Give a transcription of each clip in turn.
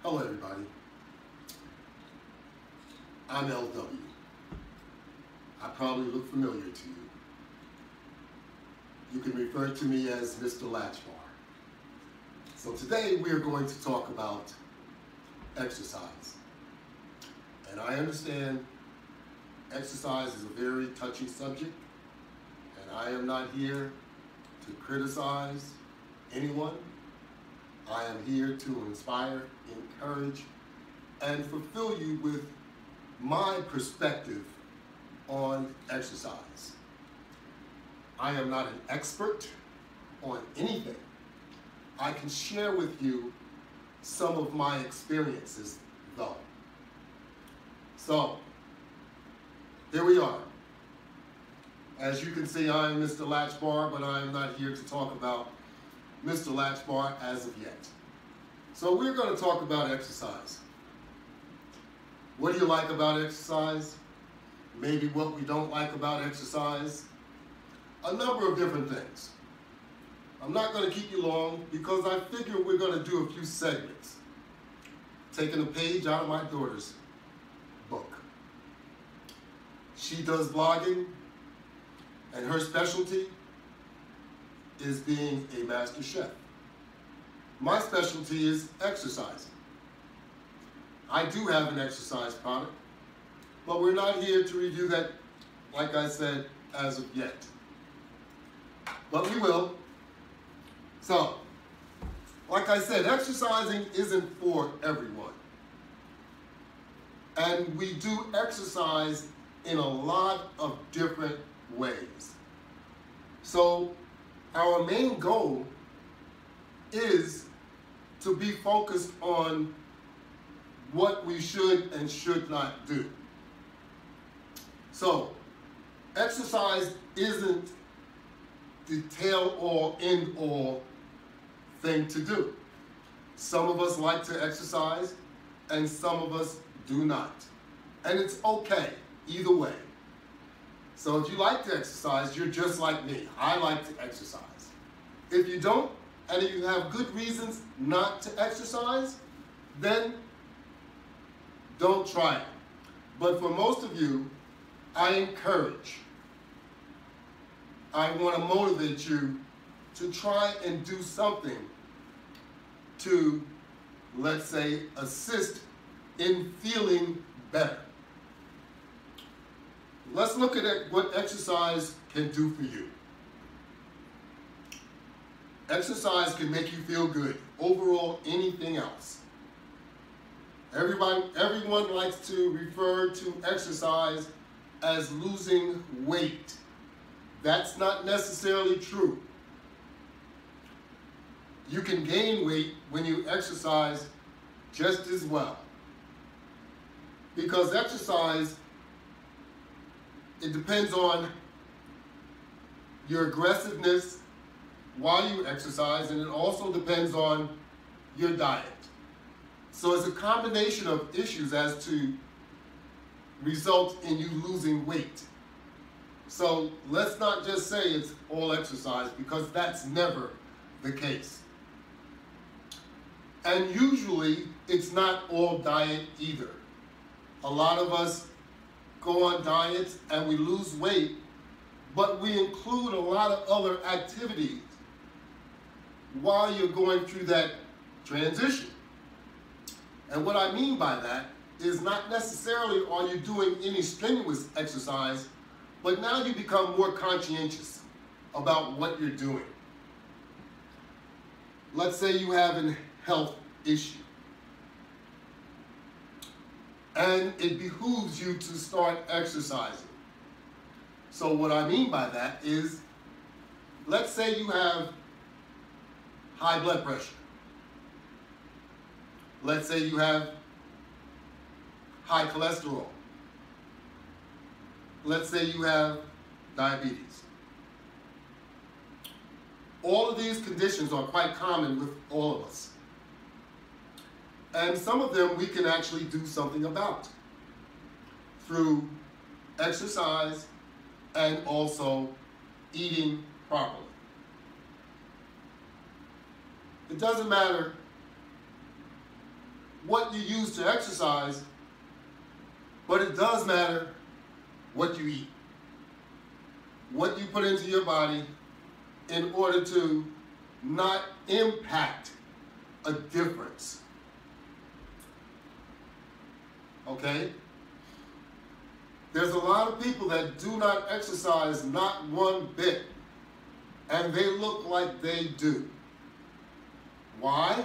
Hello everybody, I'm LW. I probably look familiar to you. You can refer to me as Mr. Latchbar. So today we are going to talk about exercise. And I understand exercise is a very touchy subject, and I am not here to criticize anyone. I am here to inspire, encourage, and fulfill you with my perspective on exercise. I am not an expert on anything. I can share with you some of my experiences, though. So, here we are. As you can see, I am Mr. Latchbar, but I am not here to talk about Mr. Latchbar as of yet. So we're going to talk about exercise. What do you like about exercise? Maybe what we don't like about exercise. A number of different things. I'm not going to keep you long because I figure we're going to do a few segments. Taking a page out of my daughter's book. She does blogging, and her specialty is being a master chef. My specialty is exercising. I do have an exercise product, but we're not here to review that, like I said, as of yet. But we will. So, like I said, exercising isn't for everyone. And we do exercise in a lot of different ways. So, our main goal is to be focused on what we should and should not do. So, exercise isn't the tell-all, end-all thing to do. Some of us like to exercise, and some of us do not. And it's okay, either way. So if you like to exercise, you're just like me. I like to exercise. If you don't, and if you have good reasons not to exercise, then don't try it. But for most of you, I encourage. I want to motivate you to try and do something to, let's say, assist in feeling better. Let's look at what exercise can do for you. Exercise can make you feel good. Overall, anything else. Everyone likes to refer to exercise as losing weight. That's not necessarily true. You can gain weight when you exercise just as well. Because exercise, it depends on your aggressiveness while you exercise, and it also depends on your diet. So it's a combination of issues as to result in you losing weight. So let's not just say it's all exercise, because that's never the case. And usually it's not all diet either. A lot of us go on diets and we lose weight, but we include a lot of other activities while you're going through that transition. And what I mean by that is not necessarily are you doing any strenuous exercise, but now you become more conscientious about what you're doing. Let's say you have a health issue, and it behooves you to start exercising. So what I mean by that is, let's say you have high blood pressure. Let's say you have high cholesterol. Let's say you have diabetes. All of these conditions are quite common with all of us. And some of them we can actually do something about through exercise and also eating properly. It doesn't matter what you use to exercise, but it does matter what you eat, what you put into your body in order to not impact a difference. Okay? There's a lot of people that do not exercise not one bit, and they look like they do. Why?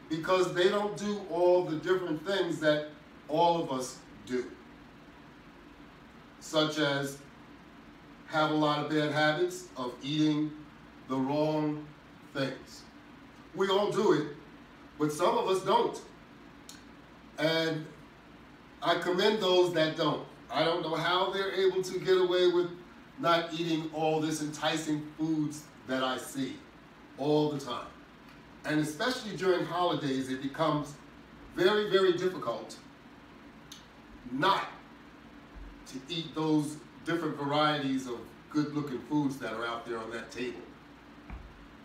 Because they don't do all the different things that all of us do, such as have a lot of bad habits of eating the wrong things. We all do it, but some of us don't. And I commend those that don't. I don't know how they're able to get away with not eating all this enticing foods that I see all the time. And especially during holidays, it becomes very, very difficult not to eat those different varieties of good-looking foods that are out there on that table.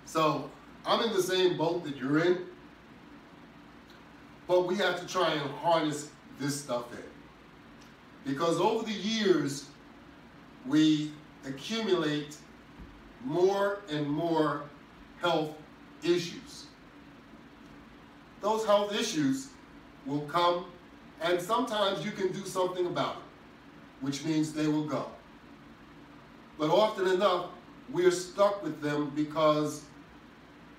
So I'm in the same boat that you're in, but we have to try and harness this stuff in. Because over the years, we accumulate more and more health issues. Those health issues will come, and sometimes you can do something about it, which means they will go. But often enough, we're stuck with them because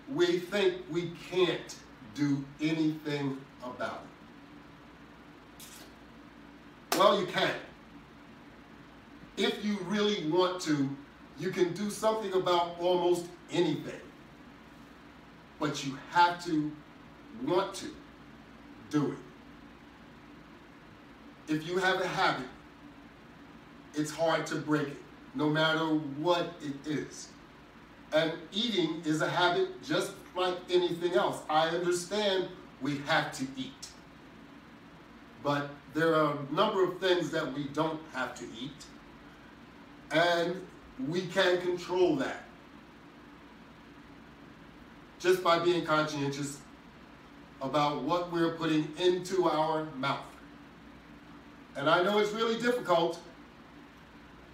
we think we can't do anything about it. Well, you can. If you really want to, you can do something about almost anything. But you have to want to do it. If you have a habit, it's hard to break it, no matter what it is. And eating is a habit just like anything else. I understand we have to eat. But there are a number of things that we don't have to eat, and we can control that just by being conscientious about what we're putting into our mouth. And I know it's really difficult,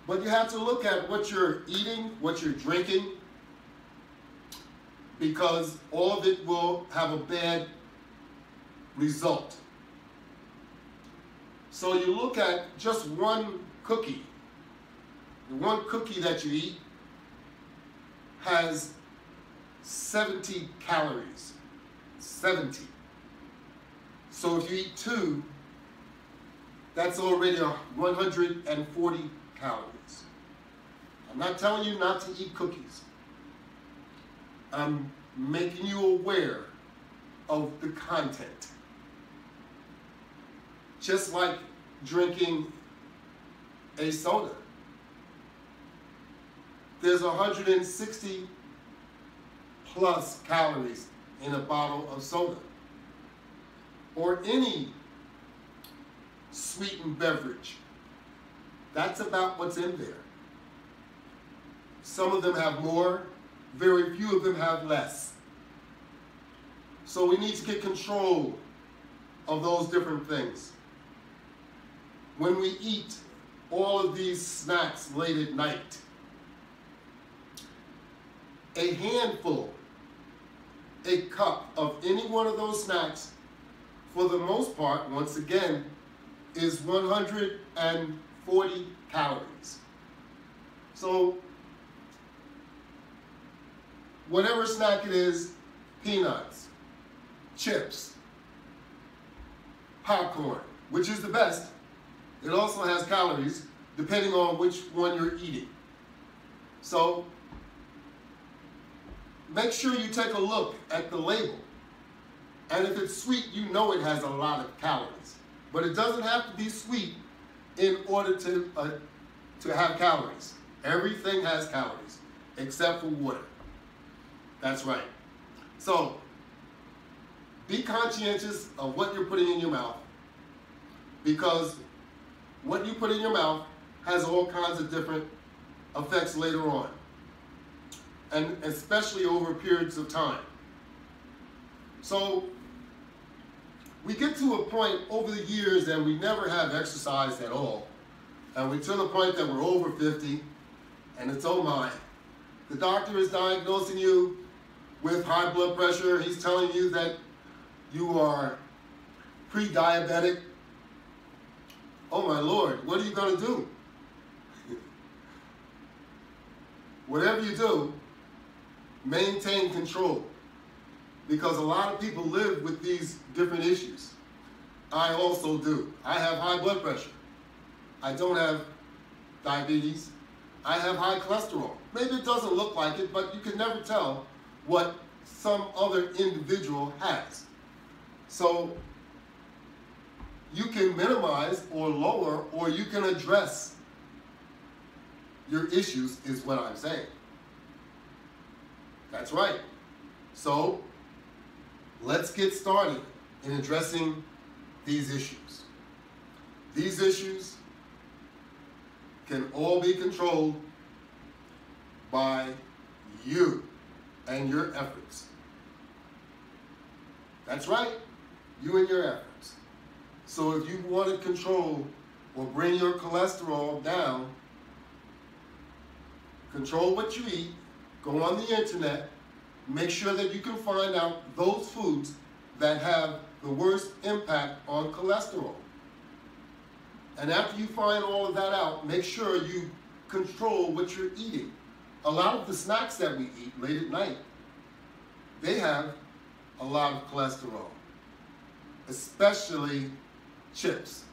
but you have to look at what you're eating, what you're drinking, because all of it will have a bad result. So you look at just one cookie. The one cookie that you eat has 70 calories. 70. So if you eat two, that's already 140 calories. I'm not telling you not to eat cookies. I'm making you aware of the content. Just like drinking a soda. There's 160 plus calories in a bottle of soda. Or any sweetened beverage. That's about what's in there. Some of them have more, very few of them have less. So we need to get control of those different things. When we eat all of these snacks late at night, a handful, a cup of any one of those snacks, for the most part, once again, is 140 calories. So, whatever snack it is, peanuts, chips, popcorn, which is the best, it also has calories, depending on which one you're eating. So, make sure you take a look at the label. And if it's sweet, you know it has a lot of calories. But it doesn't have to be sweet in order to have calories. Everything has calories, except for water. That's right. So, be conscientious of what you're putting in your mouth, because what you put in your mouth has all kinds of different effects later on, and especially over periods of time. So we get to a point over the years and we never have exercised at all. And we're to the point that we're over 50, and it's, oh my, the doctor is diagnosing you with high blood pressure. He's telling you that you are pre-diabetic. Oh my Lord, what are you going to do? Whatever you do, maintain control. Because a lot of people live with these different issues. I also do. I have high blood pressure. I don't have diabetes. I have high cholesterol. Maybe it doesn't look like it, but you can never tell what some other individual has. So you can minimize or lower, or you can address your issues, is what I'm saying. That's right. So let's get started in addressing these issues. These issues can all be controlled by you and your efforts. That's right, you and your efforts. So if you want to control or bring your cholesterol down, control what you eat, go on the internet, make sure that you can find out those foods that have the worst impact on cholesterol. And after you find all of that out, make sure you control what you're eating. A lot of the snacks that we eat late at night, they have a lot of cholesterol, especially chips.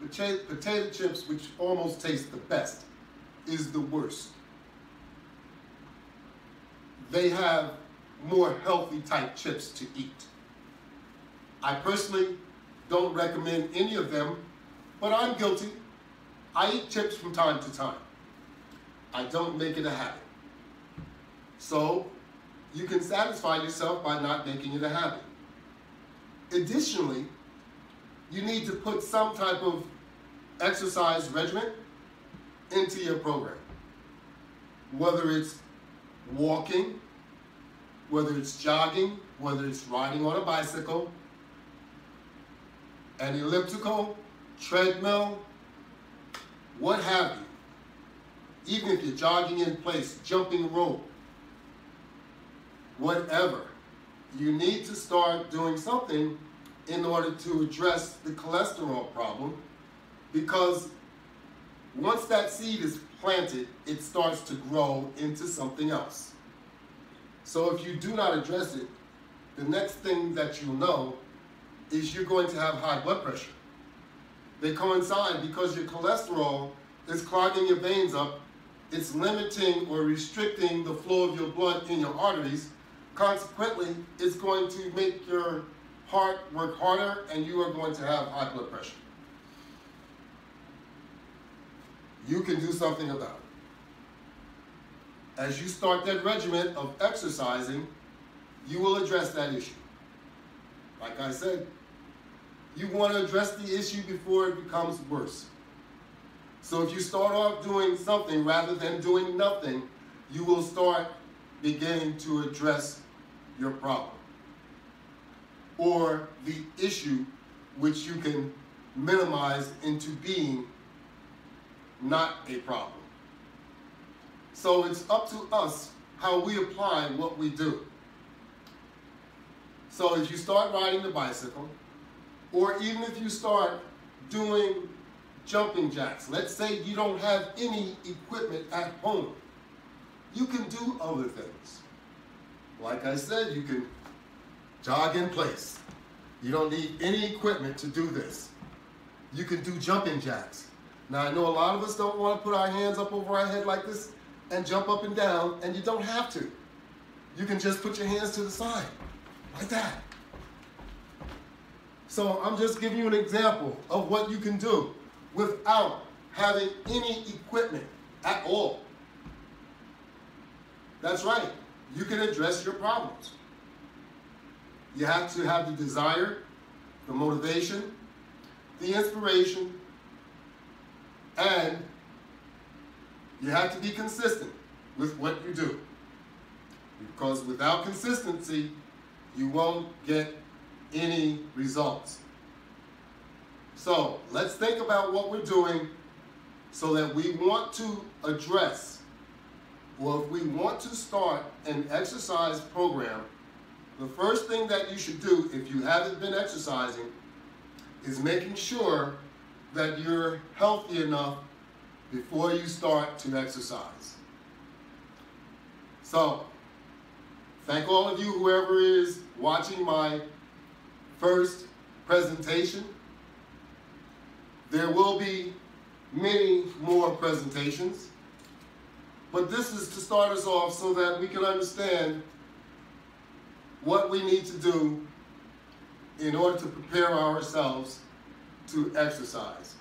Potato chips, which almost taste the best, is the worst. They have more healthy type chips to eat. I personally don't recommend any of them, but I'm guilty. I eat chips from time to time. I don't make it a habit. So you can satisfy yourself by not making it a habit. Additionally, you need to put some type of exercise regimen into your program. Whether it's walking, whether it's jogging, whether it's riding on a bicycle, an elliptical, treadmill, what have you. Even if you're jogging in place, jumping rope, whatever, you need to start doing something in order to address the cholesterol problem, because once that seed is planted, it starts to grow into something else. So if you do not address it, the next thing that you'll know is you're going to have high blood pressure. They coincide because your cholesterol is clogging your veins up. It's limiting or restricting the flow of your blood in your arteries. Consequently, it's going to make your heart work harder, and you are going to have high blood pressure. You can do something about it. As you start that regimen of exercising, you will address that issue. Like I said, you want to address the issue before it becomes worse. So if you start off doing something rather than doing nothing, you will start beginning to address your problem, or the issue, which you can minimize into being not a problem. So it's up to us how we apply what we do. So if you start riding the bicycle, or even if you start doing jumping jacks, let's say you don't have any equipment at home, you can do other things. Like I said, you can jog in place. You don't need any equipment to do this. You can do jumping jacks. Now I know a lot of us don't want to put our hands up over our head like this and jump up and down, and you don't have to. You can just put your hands to the side, like that. So I'm just giving you an example of what you can do without having any equipment at all. That's right, you can address your problems. You have to have the desire, the motivation, the inspiration, and you have to be consistent with what you do. Because without consistency, you won't get any results. So let's think about what we're doing so that we want to address, or if we want to start an exercise program, the first thing that you should do if you haven't been exercising is making sure that you're healthy enough before you start to exercise. So, thank all of you, whoever is watching my first presentation. There will be many more presentations, but this is to start us off so that we can understand what we need to do in order to prepare ourselves to exercise.